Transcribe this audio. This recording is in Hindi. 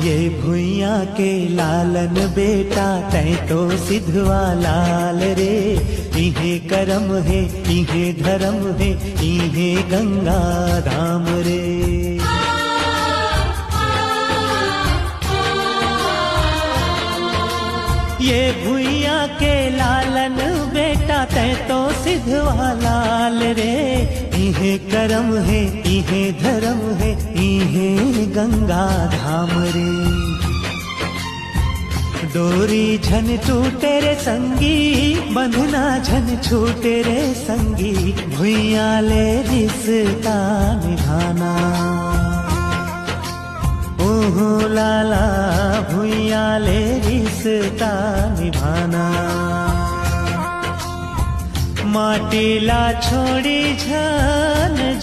ये भुइया के लालन बेटा तै तो सिधवा लाल रे। इहे करम है इहे धर्म है इहे गंगा धाम रे। ये भुइया के लालन बेटा तै तो सिधवा लाल रे। इहे करम है इहे धर्म है इहे गंगा धाम रे। डोरी झन टूटे रे संगी बंधना झन छूटे रे संगी। भुइया ले रिश्ता निभाना ओहो लाला भुइया ले रिश्ता निभाना। माटीला छोड़ी झन